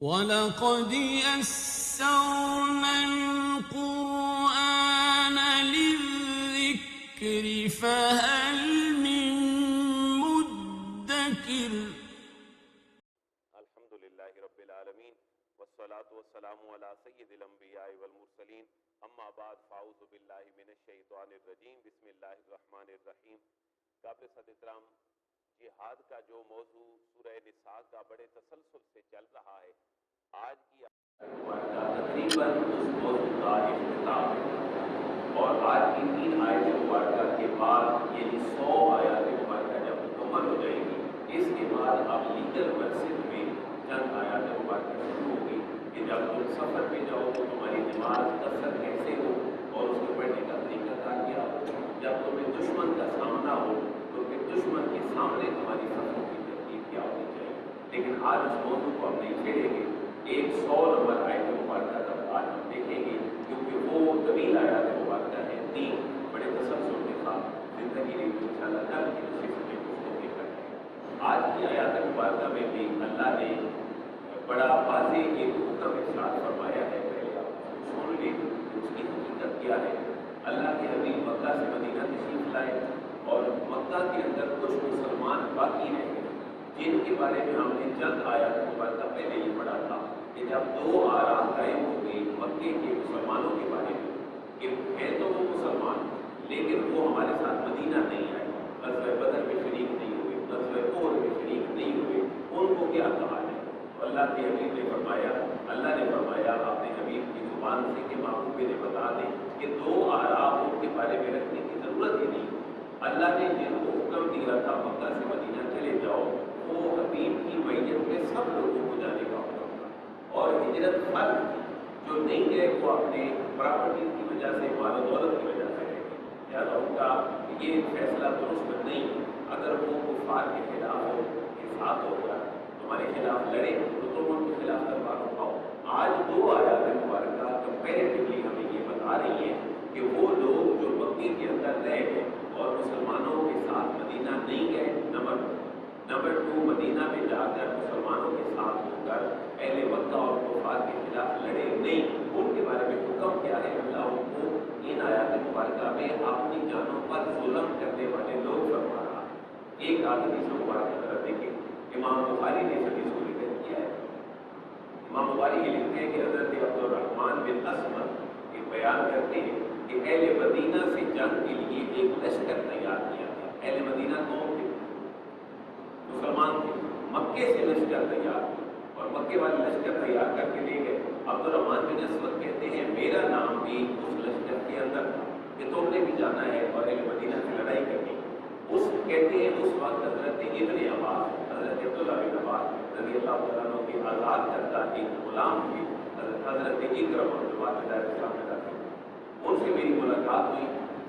وَلَقَدْ يَسَّرْنَا الْقُرْآنَ لِلذِّكْرِ فَهَلْ مِن مُّدَّكِرٍ. الحمد للہ رب العالمین والصلاة والسلام علی سید الانبیاء والمرسلین اما بعد فاعوذ باللہ من الشیطان الرجیم بسم اللہ الرحمن الرحیم. قابل صد احترام، جہاد کا جو موضوع سورہ نساء کا بڑے تسلسل سے چل رہا ہے، آج کی تقریباً اس موضوع کا اختتام ہے، اور آج کی 3 آیت مبارکہ کے بعد یعنی 100 آیات مبارکہ جب مکمل ہو جائے گی، اس کے بعد اب لیگل مقصد میں چند آیات مبارکہ شروع ہوگی کہ جب تم سفر پہ جاؤ تو تمہاری نماز قصر کیسے ہو اور اس کے پڑھنے کا طریقہ کار کیا ہو، جب تمہیں دشمن کا سامنا ہو تو پھر دشمن کے سامنے تمہاری صفوں کی ترتیب کیا ہونی چاہیے. لیکن آج اس موضوع کو ہم نہیں چھیڑیں گے. 100 نمبر آیت مبارکہ تک آج ہم دیکھیں گے، کیونکہ وہ طویل آیات مبارکہ ہیں، 3 بڑے تسلسل کے ساتھ زندگی نے انشاءاللہ کل کی نشست میں گفتگو کریں گے. آج کی آیات مبارکہ میں بھی اللہ نے بڑا واضح ایک حکم ارشاد فرمایا ہے. پہلے آپ سن لیں اس کی حقیقت کیا ہے. اللہ کے حبیب مکہ سے مدینہ تشریف لائے اور مکہ کے اندر کچھ مسلمان باقی رہ گئے، جن کے بارے میں ہم نے چند آیات مبارکہ پہلے یہ پڑھا تھا کہ جب 2 آراء قائم ہو گئی مکے کے مسلمانوں کے بارے میں کہ ہیں تو وہ مسلمان لیکن وہ ہمارے ساتھ مدینہ نہیں آئے، غزوہ بدر میں شریک نہیں ہوئے، غزوہ احد میں شریک نہیں ہوئے، ان کو کیا کہا ہے؟ اللہ کے حبیب نے فرمایا، اللہ نے فرمایا اپنے حبیب کی زبان سے کہ محبوب نے بتا دیں کہ 2 آراء ان کے بارے میں رکھنے کی ضرورت ہی نہیں. اللہ نے جن کو حکم دیا تھا مکہ سے مدینہ چلے جاؤ، وہ حبیب کی میت میں سب لوگوں کو جانے کا حکم تھا، اور ہجرت فرض تھی. جو نہیں گئے وہ اپنے پراپرٹی کی وجہ سے، مال و دولت کی وجہ سے رہ گئے. لہٰذا ان کا یہ فیصلہ درست نہیں. اگر وہ کفار کے خلاف ہو کے ساتھ ہوگا، تمہارے خلاف لڑے تو تم ان کے خلاف تلوار اٹھاؤ. آج 2 آیات مبارکہ کمپیریٹیولی ہمیں یہ بتا رہی ہیں کہ وہ لوگ جو مکے کے اندر رہ گئے اور مسلمانوں کے ساتھ مدینہ نہیں گئے، نمبر 2 مدینہ میں جا کر مسلمانوں کے ساتھ ہو کر اہل مکہ اور کفار کے خلاف لڑے نہیں، ان کے بارے میں حکم کیا ہے؟ اللہ ان کو ان آیات مبارکہ میں اپنی جانوں پر ظلم کرنے والے لوگ فرما رہا ہے. ایک حدیث مبارکہ طرف دیکھیں، امام بخاری نے اس حدیث کو ذکر کیا ہے. امام بخاری یہ لکھتے ہیں کہ حضرت عبدالرحمن بن اسمر یہ بیان کرتے ہیں کہ اہل مدینہ سے جنگ کے لیے ایک لشکر تیار کیا گیا. اہل مدینہ کون تھے؟ مسلمان تھے. مکے سے لشکر تیار کیا اور مکے والے لشکر تیار کر کے لے گئے. عبدالرحمن بن اسمر کہتے ہیں میرا نام بھی اس لشکر کے اندر تھا کہ تم نے بھی جانا ہے اور اہل مدینہ سے لڑائی کرنی. کہتے ہیں اس وقت حضرت ابن عباس، حضرت عبداللہ بن عباس رضی اللہ تعالیٰ عنہ کے آزاد کردہ ایک غلام تھے، حضرت اکرمہ جو بعد میں دار اسلام میں داخل ہوئے، ان سے میری ملاقات ہوئی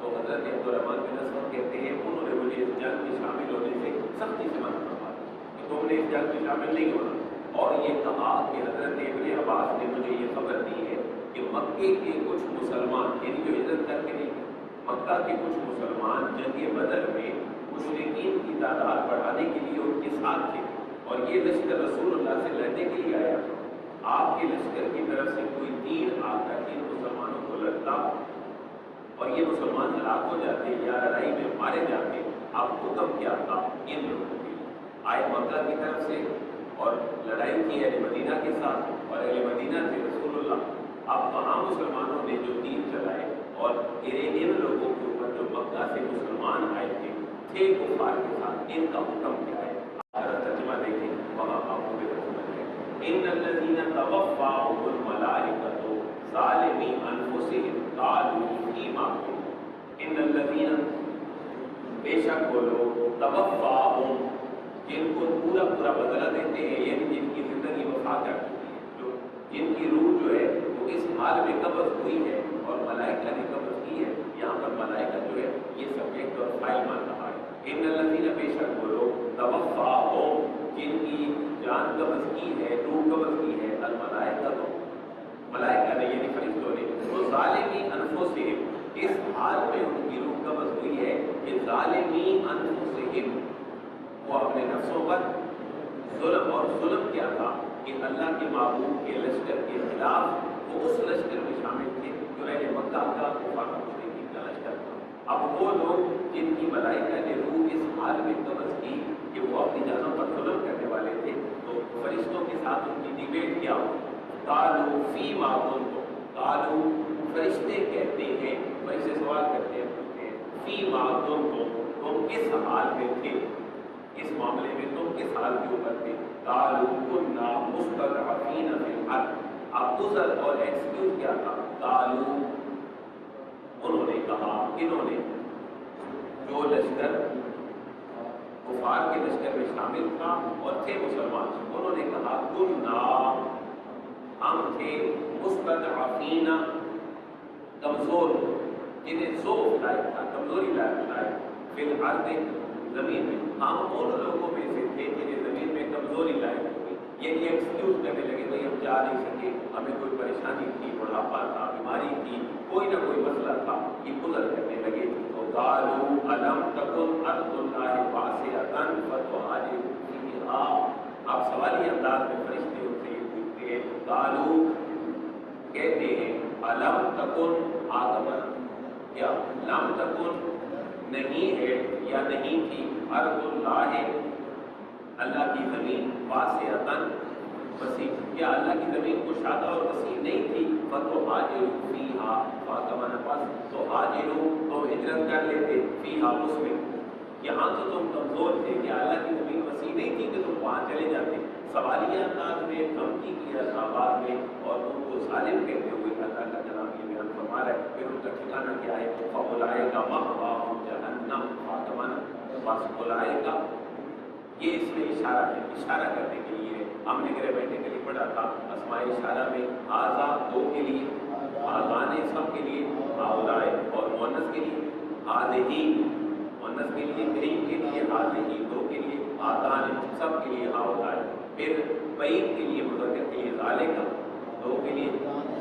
تو حضرت عبدالرحمن بن اسمر کہتے ہیں انہوں نے مجھے اس جنگ میں شامل ہونے سے سختی سے منع فرمایا کہ تم نے اس جنگ میں شامل نہیں ہونا، اور یہ کہا کہ حضرت ابن عباس نے مجھے یہ خبر دی ہے کہ مکے کے کچھ مسلمان، یعنی جو ہجرت کر کے نہیں، مکہ کے کچھ مسلمان جنگ بدر میں مشرکین کی تعداد بڑھانے کے لیے ان کے ساتھ تھے، اور یہ لشکر رسول اللہ سے لڑنے کے لیے آیا. آپ کے لشکر کی طرف سے کوئی تیر آ کر ان مسلمانوں کو لگتا اور یہ مسلمان ہلاک ہو جاتے یا لڑائی میں مارے جاتے. آپ حکم کیا تھا ان لوگوں کے آئے مکہ کی طرف سے اور لڑائی کی اہل مدینہ کے ساتھ، اور اہل مدینہ سے رسول اللہ. اب وہاں مسلمانوں نے جو تیر چلائے اور گرے ان لوگوں کے اوپر جو مکہ سے مسلمان آئے تھے کفار کے ساتھ، ان کا حکم کیا ہے؟ ترجمہ دیکھیں، وہاں آپ کو ان الذین توفاهم الملائکۃ ظالمی انفسهم قالوا فیما کنتم. ان الذین، بے شک وہ لوگ، توفاهم جن کو پورا بدلہ دیتے ہیں، یعنی جن کی زندگی وفا کر چکی ہے، جو جن کی روح جو ہے وہ اس حال میں قبض ہوئی ہے اور ملائکہ نے قبض کی ہے. یہاں پر ملائکہ جو ہے یہ سبجیکٹ اور فائل مان رہا ہے. ان الذین، بے شک وہ لوگ، توفاهم جن کی جان قبض کی ہے، روح قبض کی ہے، الملائکہ تو ملائکہ نے یعنی فرشتوں نے، وہ ظالمی انفسہم اس حال میں ان کی روح قبض ہوئی ہے کہ ظالمی انفسہم وہ اپنے نفسوں پر ظلم، اور ظلم کیا تھا؟ کہ اللہ کے معبود کے لشکر کے خلاف وہ اس لشکر میں شامل تھے جو اہل مکہ کا کفار مشرکین کا لشکر تھا۔ اب وہ لوگ جن کی ملائکہ نے روح اس حال میں قبض کی کہ وہ اپنی جانوں پر ظلم کرنے والے تھے، تو فرشتوں کے ساتھ ان کی ڈیبیٹ کیا ہو، قالوا فیما کنتم، قالوا فرشتے کہتے ہیں، فرشتے سوال کرتے ہیں، پوچھتے ہیں فیما کنتم، تم کس حال میں تھے، اس معاملے میں تم کس حال کے اوپر تھے، قالوا كنا مستضعفین فی الارض، اب عذر اور ایکسکیوز کیا تھا، قالوا انہوں نے کہا، انہوں نے جو لشکر کفار کے لشکر میں شامل تھا اور تھے مسلمان، انہوں نے کہا کنا، ہم تھے مستضعفین، کمزور، جنہیں ضعف لائق تھا، کمزوری لائق فی الارض، زمین میں، ہم ان لوگوں میں سے تھے جنہیں زمین میں کمزوری لائق ہوئی، یعنی ایکسکیوز کرنے لگے بھائی ہم جا نہیں سکے، ہمیں کوئی پریشانی تھی، بڑھاپا تھا، بیماری تھی، کوئی نہ کوئی مسئلہ تھا، یہ گزر کرنے لگے۔ تو قالوا الم تکن ارض اللہ واسعۃ فتہاجروا فیہا، اب سوالی انداز میں فرشتے ان سے یہ پوچھتے ہیں، قالوا کہتے ہیں الم تکن آدمن، کیا لم تکن نہیں ہے یا نہیں تھی، ارض اللہ اللہ کی زمین، واسعۃ وسیع، کیا اللہ کی زمین کشادہ اور وسیع نہیں تھی، فتہاجروا فیہا، فاطمہ پس تو ہاجروا تو ہجرت کر لیتے، فیہا اس میں، یہاں تو تم کمزور تھے، کیا اللہ کی زمین وسیع نہیں تھی کہ تم وہاں چلے جاتے، سوالیہ انداز میں، دھمکی کی آواز میں، اور ان کو ظالم کہتے ہوئے اللہ کا جناب یہ بیان فرما رہا ہے، پھر ان کا ٹھکانہ کیا ہے، فاولئک مأواہم جہنم، فاطمہ بس اولئک، یہ اس میں اشارہ ہے، اشارہ کرنے کے لیے ہم نے گھر بیٹھنے کے لیے پڑھا تھا اسماء اشارہ میں، آزا دو کے لیے، آزان سب کے لیے، آولائے، اور مؤنث کے لیے آذہی، مؤنث کے لیے کریم کے لیے آذہی، دو کے لیے آذان سب کے لیے آولائے، پھر بعید کے لیے مذکر کے لیے ذالے کا، دو کے لیے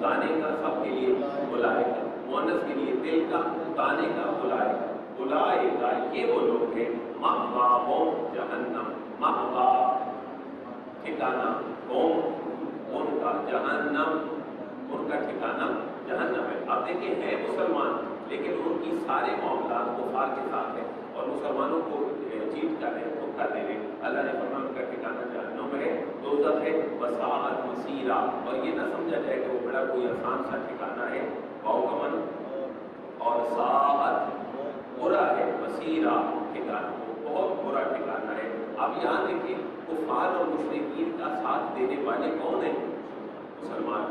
ذانے کا، سب کے لیے اولائے کا، مؤنث کے لیے دل کا، تانے کا، اولائے کا، اولائے کا، یہ وہ لوگ ہیں مأواہم جہنم، مأوا ٹھکانہ، ان کا جہنم، ان کا ٹھکانہ جہنم ہے۔ آپ دیکھیں ہیں مسلمان لیکن ان کی سارے معاملات کفار کے ساتھ ہیں اور مسلمانوں کو چیٹ کر رہے ہیں، دھوکہ دے رہے ہیں۔ اللہ نے فرمایا ان کا ٹھکانہ جہنم ہے، دوزخ ہے، وساءت مصیرا، اور یہ نہ سمجھا جائے کہ وہ بڑا کوئی آسان سا ٹھکانہ ہے، واؤ اور ساعت برا ہے، مصیرا ٹھکانہ، بہت برا ٹھکانہ ہے۔ اب یہاں دیکھیں کفار اور مشرکین کا ساتھ دینے والے کون ہیں؟ مسلمان،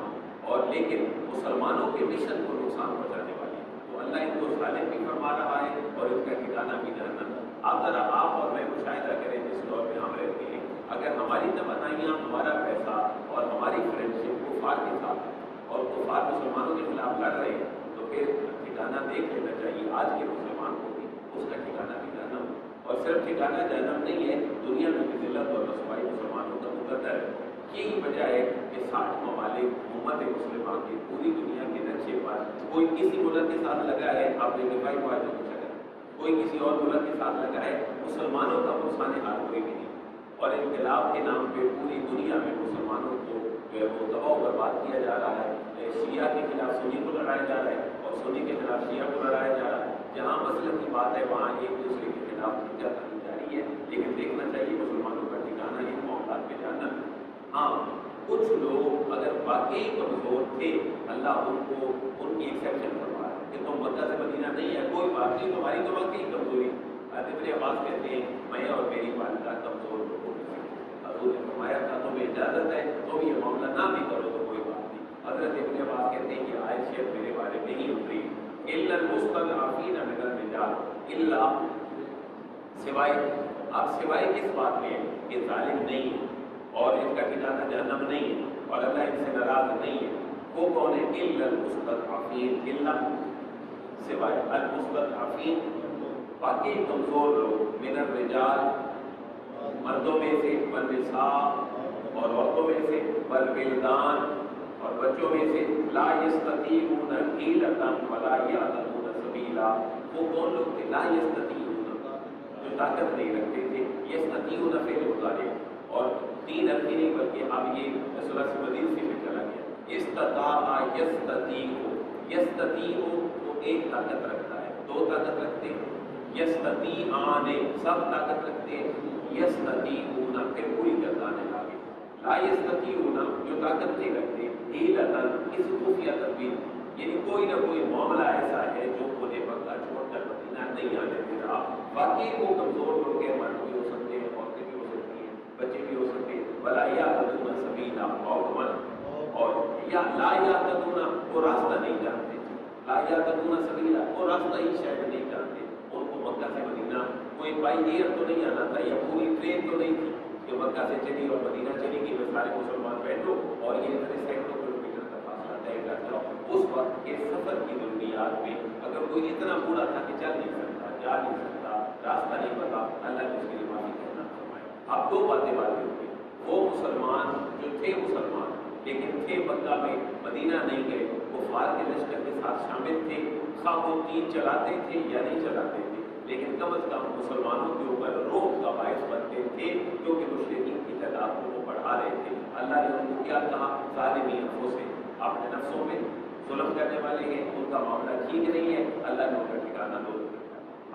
اور لیکن مسلمانوں کے مشن کو نقصان پہنچانے والے، تو اللہ ان کو ظالم بھی فرما رہا ہے اور ان کا ٹھکانہ بھی جہنم۔ آپ ذرا آپ اور میں مشاہدہ کریں جس دور میں ہم رہتے ہیں، اگر ہماری توانائیاں، ہمارا پیسہ اور ہماری فرینڈشپ کفار کے ساتھ اور کفار مسلمانوں کے خلاف لڑ رہے ہیں، تو پھر ٹھکانہ دیکھ لینا چاہیے آج کے مسلمان کو بھی، اس کا ٹھکانہ بھی جہنم، اور صرف ٹھکانہ جہنم نہیں ہے، دنیا میں بھی ذلت اور رسوائی مسلمانوں کا مقدر ہے۔ یہی وجہ ہے کہ 60 ممالک امت مسلمہ کی پوری دنیا کے نقشے پر کوئی کسی ملک کے ساتھ لگا ہے، آپ نے دفاعی معاہدے کو چکا، کوئی کسی اور ملک کے ساتھ لگا ہے، مسلمانوں کا پرسان حال کوئی بھی نہیں، اور انقلاب کے نام پہ پوری دنیا میں مسلمانوں کو جو ہے وہ تباہ و برباد کیا جا رہا ہے، شیعہ کے خلاف سنی کو لڑایا جا رہا ہے اور سنی کے خلاف شیعہ کو لڑایا جا رہا ہے، جہاں مسئلہ کی بات ہے وہاں ایک دوسرے کے خلاف جنگ کرنی جاری ہے، لیکن دیکھنا چاہیے مسلمانوں کا ٹھکانہ ان معاملات میں جانا۔ ہاں کچھ لوگ اگر واقعی کمزور تھے، اللہ ان کو ان کی ایکسیپشن کروا رہا ہے کہ تم مکہ سے مدینہ نہیں ہے، کوئی بات نہیں، تمہاری تو واقعی کمزوری، ابن عباس کہتے ہیں میں اور میری والدہ کمزور لوگوں میں سے، حضور نے فرمایا تھا تمہیں اجازت ہے تم یہ معاملہ نہ بھی کرو تو کوئی بات نہیں۔ حضرت ابن عباس کہتے ہیں کہ آیت شیخ میرے بارے میں نہیں اتری، الا المستضعفین من الرجال، الا سوائے، اب سوائے کس بات میں ہے کہ ظالم نہیں ہے اور ان کا ٹھکانہ جہنم نہیں ہے اور اللہ ان سے ناراض نہیں ہے، وہ کون ہے؟ الا المستضعفین، الا سوائے المستضعفین، باقی کمزور لوگ، من الرجال مردوں میں سے، والنساء اور عورتوں میں سے، والولدان اور بچوں میں سے، لا یستطیعون حیلۃ ولا یہتدون سبیلا، وہ کون لوگ تھے؟ لا یستطیعون، جو طاقت نہیں رکھتے تھے، یستطیعون فعل مضارع، اور تین عربی نہیں بلکہ اب یہ استطاع یستطیع، یستطیع تو ایک طاقت رکھتا ہے، دو طاقت رکھتے ہیں، یستطیعان سب طاقت رکھتے ہیں، یستطیعون پھر پوری گردانے لاگے، لا یستطیعون جو طاقت نہیں رکھتے، حیلتن کسی خفیہ تدبیر، یعنی کوئی نہ کوئی معاملہ ایسا ہے جو انہیں مکہ چھوڑ کر مدینہ نہیں آنے دے رہا۔ باقی وہ کمزور لوگ ہیں، مرد بھی ہو سکتے ہیں، عورتیں بھی ہو سکتی ہیں، بچے بھی ہو سکتے ہیں، ولا یہتدون سبیلا اور یا لا یہتدون وہ راستہ نہیں جانتے، لا یہتدون سبیلا وہ راستہ ہی شاید نہیں جانتے، ان کو مکہ سے مدینہ کوئی بائی ایئر تو نہیں آنا تھا یا پوری ٹرین تو نہیں تھی کہ مکہ سے چلی اور مدینہ چلی گئی، میں سارے مسلمان بیٹھو اور یہ اتنے سینکڑوں کلومیٹر کا فاصلہ طے کر جاؤ۔ اس وقت کے سفر کی ضروریات میں اگر کوئی اتنا بوڑھا تھا کہ چل نہیں سکتا، جا نہیں سکتا، راستہ نہیں پتا، اللہ نے اس کے لیے معافی کرنا فرمایا۔ اب دو باتیں واضح ہو گئی، وہ مسلمان جو تھے مسلمان لیکن تھے مکہ میں، مدینہ نہیں گئے، کفار کے لشکر کے ساتھ شامل تھے، خواہ وہ دین چلاتے تھے یا نہیں چلاتے تھے، لیکن کم از کم مسلمانوں کے اوپر روک کا باعث بنتے تھے کیونکہ مشرکین کی تعداد کو وہ بڑھا رہے تھے۔ اللہ نے ان کو کیا کہا؟ ظالمی نفسوں سے، اپنے نفسوں میں ظلم کرنے والے ہیں، ان کا معاملہ ٹھیک نہیں ہے، اللہ نے ان کا ٹھکانہ دو۔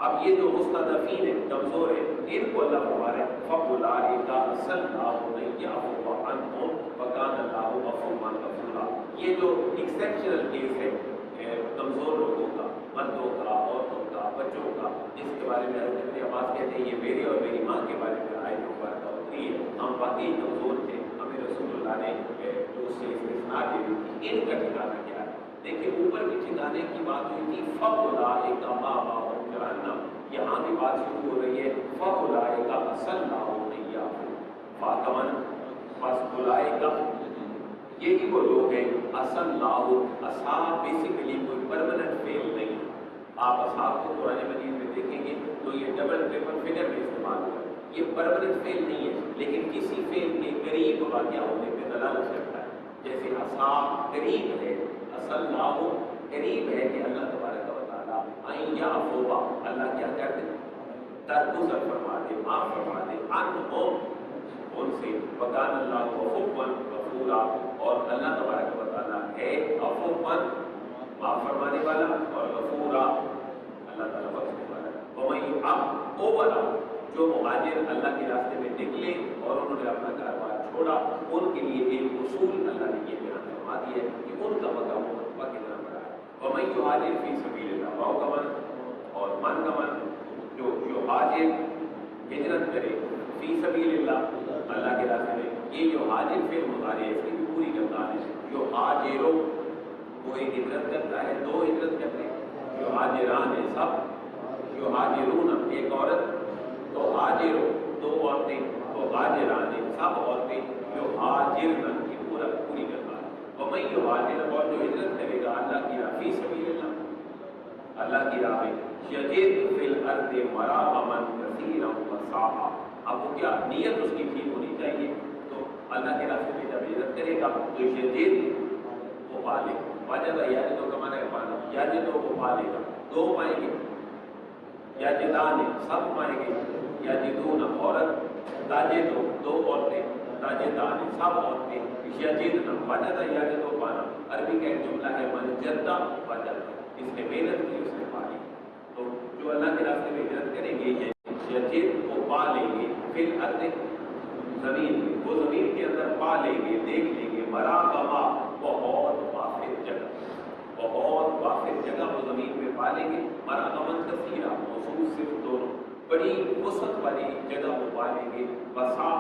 اب یہ جو مستضعفین ہیں، کمزور ہیں، ان کو اللہ فرما رہے ہیں فَأُولَٰئِکَ عَسَى اللَّهُ أَن يَعْفُوَ عَنْهُمْ وَكَانَ اللَّهُ عَفُوًّا غَفُورًا۔ یہ جو ایکسیپشنل کیس ہے کمزور لوگوں کا، مردوں کا، عورتوں کا، بچوں کا، جس کے بارے میں حضرت ابن عباس کہتے ہیں یہ میرے اور میری ماں کے بارے میں آیت مبارکہ اتری ہے، ہم واقعی کمزور تھے، ہمیں رسول اللہ نے جو اس سے استثناء دے دی تھی، ان کا ٹھکانہ کیا ہے؟ دیکھیں اوپر بھی ٹھکانے کی بات ہوئی تھی فَأُولَٰئِکَ مَأْوَاهُمْ جَهَنَّمُ، یہاں بھی بات شروع ہو رہی ہے فَأُولَٰئِکَ عَسَى اللَّهُ أَن يَعْفُوَ فَأَمَنَ بس اولئک یہی وہ لوگ ہیں عَسَى اللَّهُ، عصا بیسیکلی کوئی پرماننٹ فعل نہیں، آپ اصحاب کو قرآن مجید میں دیکھیں گے تو یہ ڈبل ٹرپل فگر میں استعمال ہوا ہے، یہ پرماننٹ فعل نہیں ہے لیکن کسی فعل کے قریب واقع ہونے پہ دلالت کرتا ہے، جیسے عصا قریب ہے، عَسَى اللَّهُ قریب ہے کہ اللہ تبارک و تعالیٰ أَن يَعْفُوَ اللہ کیا کر دے، درگزر فرما دے، معاف فرما دے، عنہم ان سے، وَكَانَ اللَّهُ عَفُوًّا غَفُورًا اور اللہ تبارک و تعالیٰ ہے عفواً معاف فرمانے والا اور غفورا اللہ تعالیٰ بخشنے والا۔ وَمَن اب اوور جو مہاجر اللہ کے راستے میں نکلے اور انہوں نے اپنا کاروبار چھوڑا، ان کے لیے ایک اصول اللہ نے یہ بیان فرما دیا ہے کہ ان کا مقام مرتبہ کتنا بڑا ہے۔ وَمَن يُهَاجِرْ فِي سَبِيلِ اللَّهِ واو کا من اور من کا من جو حاجر ہجرت کرے فی سبیل اللہ اللہ کے راستے میں، یہ جو حاجر فعل مضارع ہے اس کی بھی پوری گردان ہے، جو حاجرو وہ ایک ہجرت کرتا ہے، دو ہجرت کرتے ہیں، جو حاجران ہیں سب، جو حاجرون ایک عورت، تو حاجرو دو عورتیں، تو حاجران ہیں سب عورتیں، جو حاجرن کی پوری گردان ہے۔ وَمَن يُهَاجِرْ اور جو ہجرت کرے گا اللہ کی راہ فی سبیل اللہ اللہ کی راہ میں، یجد فی الارض مراغما کثیرا وسعا، اب وہ کیا نیت اس کی ٹھیک ہونی چاہیے، تو اللہ کے راستے میں جب ہجرت کرے گا تو یجد وہ پالے گا، واجدہ یجدو کا معنی ہے پانا، یجدو وہ پالے گا، دو پائیں گے، یجدان سب پائیں گے، یجدون عورت، تاجدو دو عورتیں، تاجدان سب عورتیں، یجدن واجدہ یجدو پانا، عربی کا ایک جملہ ہے من جدہ وجدہ، اس نے محنت کی اس نے پالی، تو جو اللہ کے راستے میں ہجرت کریں گے یجد وہ پا لیں گے، پھر ارض زمین میں، وہ زمین کے اندر پا لیں گے، دیکھ لیں گے، مراغما بہت وافر جگہ، بہت وافر جگہ وہ زمین میں پا لیں گے، مراغمن کثیرہ موصول صرف دونوں، بڑی وسعت والی جگہ وہ پا لیں گے، وسعا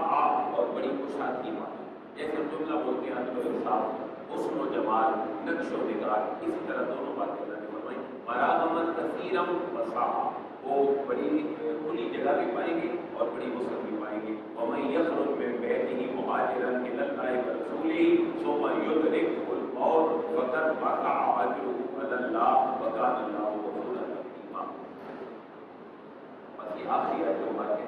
اور بڑی کشادگی والی، جیسے ہم جملہ بولتے ہیں عدل و انصاف، حسن و جمال، نقش و نگار، اسی طرح دونوں باتیں اللہ نے فرمائی، مراغمن کثیرا وسعا وہ بڑی کھلی جگہ بھی پائیں گے اور بڑی وسعت بھی پائیں گے۔ وَمَن يَخْرُجْ مِن بَيْتِهِ مُهَاجِرًا إِلَى اللَّهِ وَرَسُولِهِ ثُمَّ يُدْرِكْهُ الْمَوْتُ فَقَدْ وَقَعَ أَجْرُهُ عَلَى اللَّهِ وَكَانَ اللَّهُ غَفُورًا رَحِيمًا۔ بس یہ آخری آیت جو بات ہے